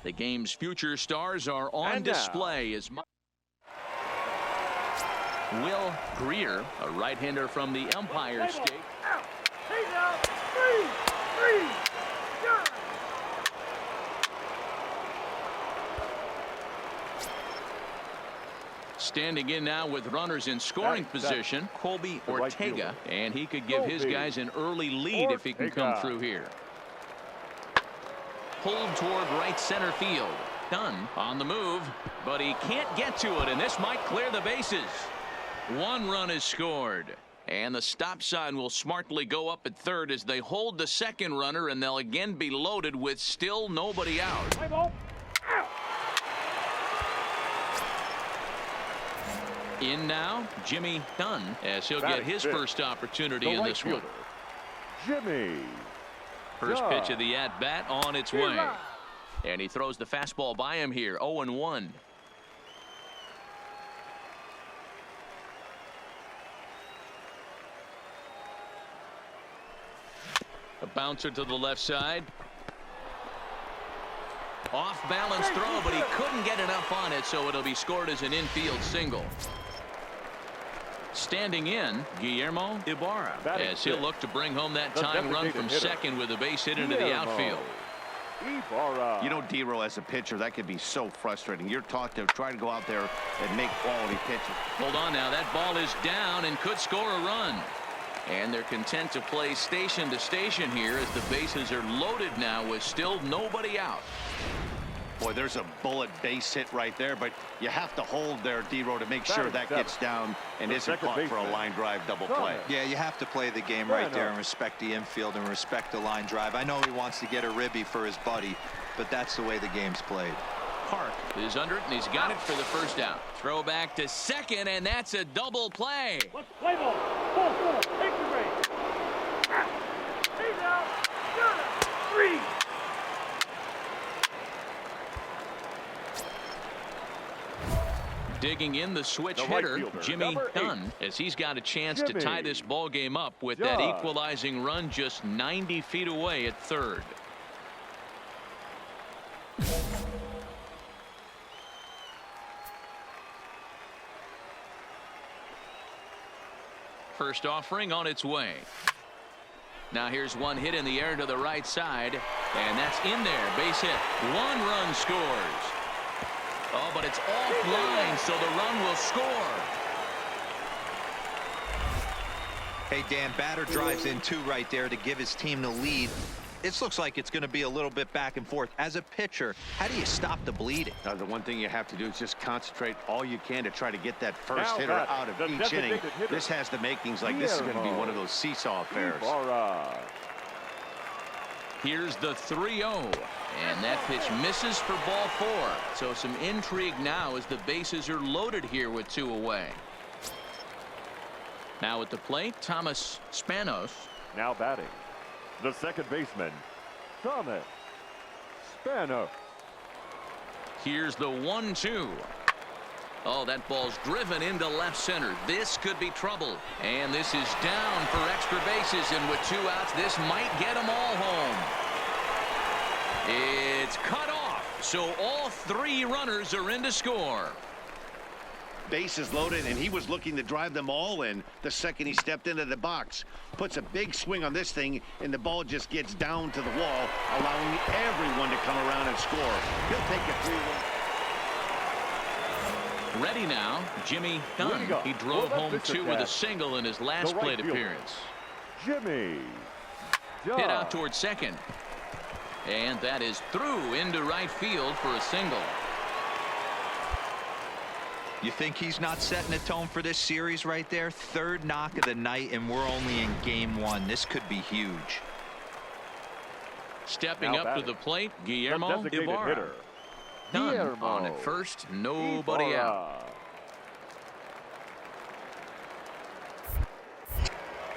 The game's future stars are on display as Will Greer, a right-hander from the Empire State. He's out. 3-3. Standing in now with runners in scoring position, Colby Ortega, and he could give his guys an early lead if he can come through here. Pulled toward right center field. Dunn on the move, but he can't get to it, and this might clear the bases. One run is scored, and the stop sign will smartly go up at third as they hold the second runner, and they'll again be loaded with still nobody out. In now, Jimmy Dunn, as he'll get his first opportunity in this one. Jimmy. First pitch of the at-bat on its way. And he throws the fastball by him here, 0-1. A bouncer to the left side. Off-balance throw, but he couldn't get enough on it, so it'll be scored as an infield single. Standing in, Guillermo Ibarra, as he'll look to bring home that tying run from second with a base hit into the outfield. You know, D-Row, as a pitcher, that could be so frustrating. You're taught to try to go out there and make quality pitches. Hold on now, that ball is down and could score a run. And they're content to play station to station here as the bases are loaded now with still nobody out. Boy, there's a bullet base hit right there, but you have to hold there, D-Row, to make sure that gets down and isn't caught for a line drive double play. Yeah, you have to play the game right there and respect the infield and respect the line drive. I know he wants to get a ribby for his buddy, but that's the way the game's played. Park is under it, and he's got it for the first out. Throw back to second, and that's a double play. Let's play ball. Ball. Take the break. He's out. Got it. 3. Digging in the switch hitter, Jimmy Dunn, as he's got a chance to tie this ball game up with that equalizing run just 90 feet away at third. First offering on its way. Now here's one hit in the air to the right side, and that's in there. Base hit. One run scores. Oh, but it's offline, so the run will score. Hey, Dan, batter drives in 2 right there to give his team the lead. This looks like it's going to be a little bit back and forth. As a pitcher, how do you stop the bleeding? The one thing you have to do is just concentrate all you can to try to get that first hitter out of each inning. This has the makings like this is going to be one of those seesaw affairs. Here's the 3-0, and that pitch misses for ball 4. So some intrigue now as the bases are loaded here with 2 away. Now at the plate, Thomas Spanos. Now batting, the second baseman, Thomas Spanos. Here's the 1-2. Oh, that ball's driven into left center. This could be trouble. And this is down for extra bases, and with 2 outs, this might get them all home. It's cut off, so all 3 runners are in to score. Bases loaded, and he was looking to drive them all in the second he stepped into the box. Puts a big swing on this thing, and the ball just gets down to the wall, allowing everyone to come around and score. He'll take a 3-1. Ready now, Jimmy Dunn. He drove home 2 with a single in his last plate appearance. Jimmy Hit out towards second. And that is through into right field for a single. You think he's not setting the tone for this series right there? 3rd knock of the night, and we're only in game 1. This could be huge. Stepping up to the plate, Guillermo Ibarra. Dunn on at first, nobody out.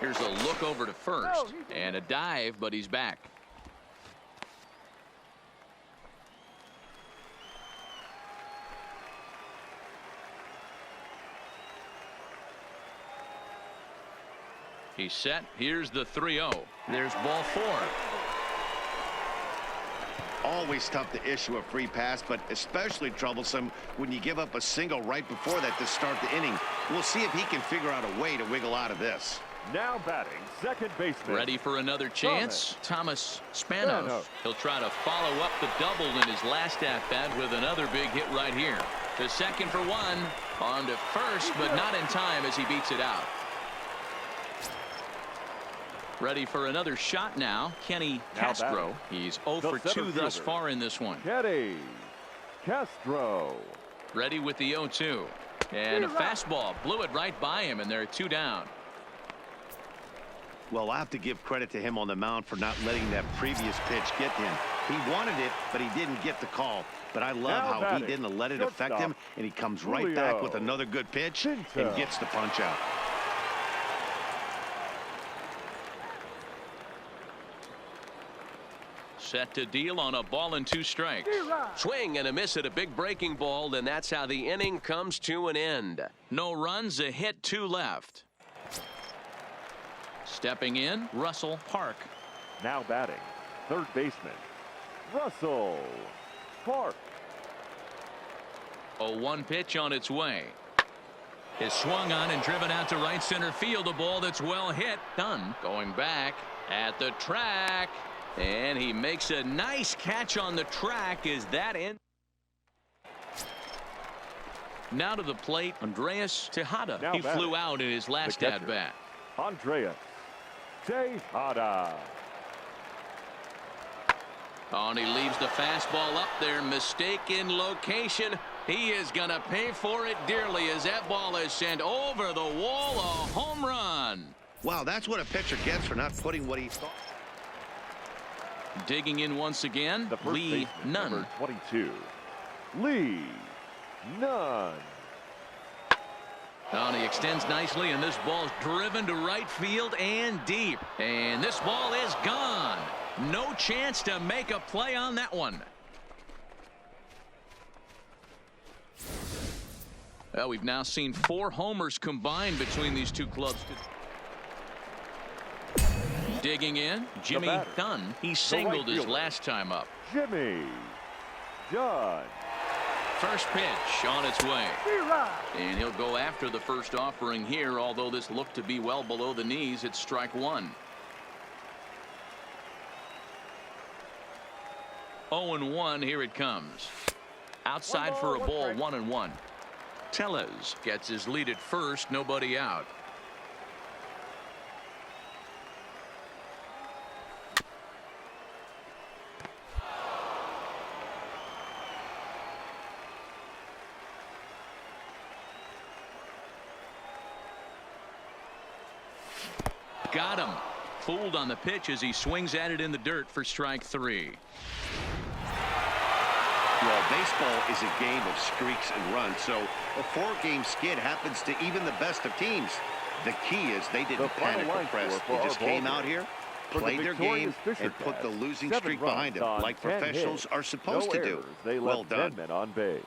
Here's a look over to first, and a dive, but he's back. He's set. Here's the 3-0. There's ball 4. Always tough to issue a free pass, but especially troublesome when you give up a single right before that to start the inning. We'll see if he can figure out a way to wiggle out of this. Now batting, second baseman. Ready for another chance? Thomas Spanos. He'll try to follow up the double in his last at-bat with another big hit right here. To second for one. On to first, but not in time as he beats it out. Ready for another shot now. Kenny Castro. He's 0 for 2 thus far in this one. Kenny Castro. Ready with the 0-2. And a fastball blew it right by him, and there are 2 down. Well, I have to give credit to him on the mound for not letting that previous pitch get to him. He wanted it, but he didn't get the call. But I love how he didn't let it affect him, and he comes right back with another good pitch and gets the punch out. Set to deal on a ball and 2 strikes. Swing and a miss at a big breaking ball, and that's how the inning comes to an end. No runs, a hit, 2 left. Stepping in, Russell Park. Now batting, third baseman, Russell Park. 0-1 pitch on its way. Is swung on and driven out to right center field. A ball that's well hit. Dunn going back at the track. And he makes a nice catch on the track. Is that in? Now to the plate, Andreas Tejada. He flew out in his last at-bat. Andreas Tejada. Oh, and he leaves the fastball up there. Mistaken location. He is going to pay for it dearly as that ball is sent over the wall. A home run. Wow, that's what a pitcher gets for not putting what he thought. Digging in once again, Lee Nunn. Number 22, Lee Nunn. Oh, and he extends nicely, and this ball's driven to right field and deep. And this ball is gone. No chance to make a play on that one. Well, we've now seen 4 homers combined between these 2 clubs. Digging in, Jimmy Dunn. He singled his last time up. Jimmy Dunn. First pitch on its way. And he'll go after the first offering here, although this looked to be well below the knees. It's strike 1. 0-1, here it comes. Outside for a ball, 1-1. Tellez gets his lead at first, nobody out. Got him. Fooled on the pitch as he swings at it in the dirt for strike 3. Well, baseball is a game of streaks and runs, so a 4-game skid happens to even the best of teams. The key is they didn't panic or press. They just came out here, played their game, and put the losing streak behind them, like professionals are supposed to do. Well done. 10 men on base.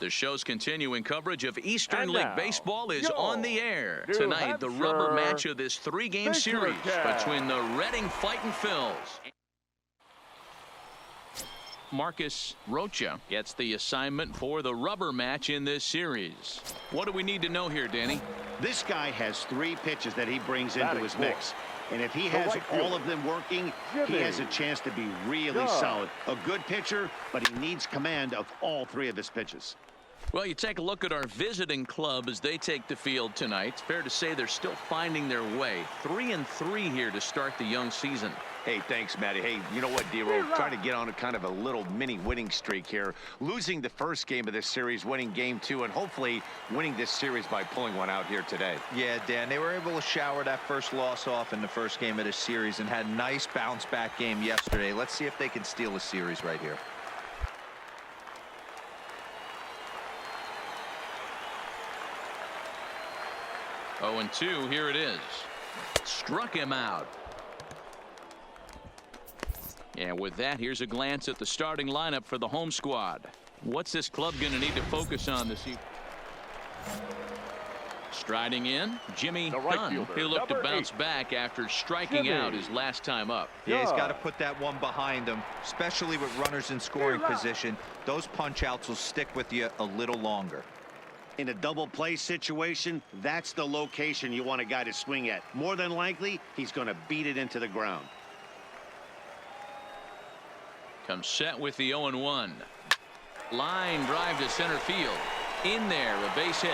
The show's continuing coverage of Eastern League Baseball is on the air. Tonight, the rubber match of this 3-game series between the Reading Fightin' Phils. Marcus Rocha gets the assignment for the rubber match in this series. What do we need to know here, Danny? This guy has 3 pitches that he brings into his mix. And if he has all of them working, he has a chance to be really solid. A good pitcher, but he needs command of all 3 of his pitches. Well, you take a look at our visiting club as they take the field tonight. It's fair to say they're still finding their way. 3-3 here to start the young season. Hey, thanks, Matty. Hey, you know what, D-Roll? Trying to get on a kind of a little mini winning streak here. Losing the first game of this series, winning game 2, and hopefully winning this series by pulling one out here today. Yeah, Dan, they were able to shower that first loss off in the first game of this series and had a nice bounce-back game yesterday. Let's see if they can steal a series right here. Oh, and 2, here it is. Struck him out. And with that, here's a glance at the starting lineup for the home squad. What's this club going to need to focus on this evening? Striding in, Jimmy The right Dunn. fielder, He'll look to number bounce 8. back after striking Jimmy. out his last time up. Yeah, he's got to put that one behind him, especially with runners in scoring position. Those punch outs will stick with you a little longer. In a double play situation, that's the location you want a guy to swing at. More than likely, he's going to beat it into the ground. Comes set with the 0-1. Line drive to center field. In there, a base hit.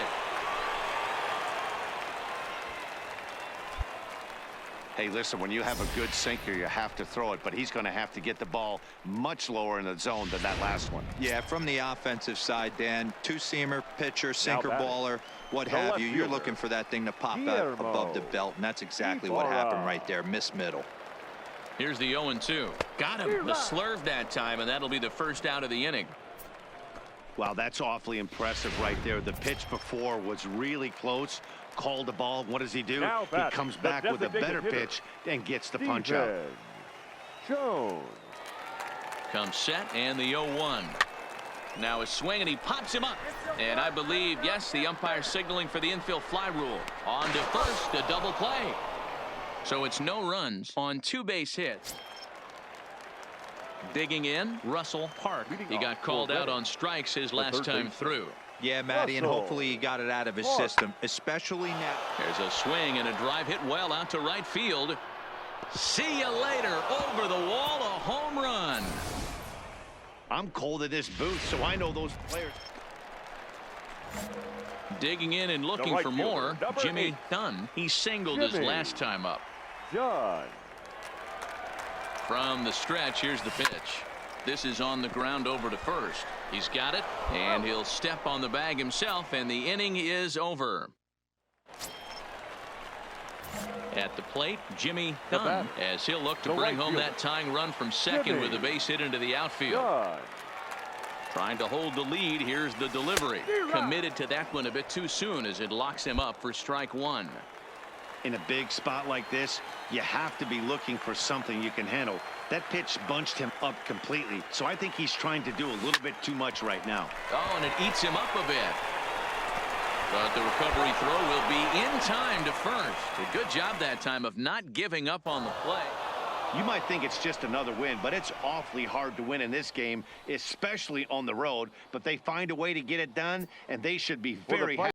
Hey, listen, when you have a good sinker, you have to throw it, but he's going to have to get the ball much lower in the zone than that last one. Yeah, from the offensive side, Dan, two-seamer, pitcher, sinker, batting. baller, what The have left you. You're fielder, looking for that thing to pop out Guillermo. above the belt, and that's exactly what happened right there. Miss middle. Here's the 0-2. Got him. The slurve that time, and that'll be the first out of the inning. Wow, that's awfully impressive right there. The pitch before was really close. Called the ball. What does he do? Now He batting, comes the back with a designated better hitter, pitch and gets the punch out. Jones. Comes set and the 0-1. Now a swing and he pops him up. And I believe, yes, the umpire signaling for the infield fly rule. On to first, a double play. So it's no runs on 2 base hits. Digging in, Russell Park. He got called out on strikes his last time through. Yeah, Matty, and Russell. hopefully he got it out of his Park. system, especially now. There's a swing and a drive hit well out to right field. See you later. Over the wall, a home run. I'm cold in this booth, so I know those players. Digging in and looking right for fielder, more, number Jimmy 8. Dunn. He singled his Jimmy. last time up. John. From the stretch, here's the pitch. This is on the ground over to first. He's got it, and he'll step on the bag himself, and the inning is over. At the plate, Jimmy Dunn, as he'll look to The bring right home fielder. that tying run from second Jimmy. with a base hit into the outfield. John. Trying to hold the lead. Here's the delivery. Committed to that one a bit too soon as it locks him up for strike 1. In a big spot like this, you have to be looking for something you can handle. That pitch bunched him up completely, so I think he's trying to do a little bit too much right now. Oh, and it eats him up a bit. But the recovery throw will be in time to first. A good job that time of not giving up on the play. You might think it's just another win, but it's awfully hard to win in this game, especially on the road. But they find a way to get it done, and they should be very happy.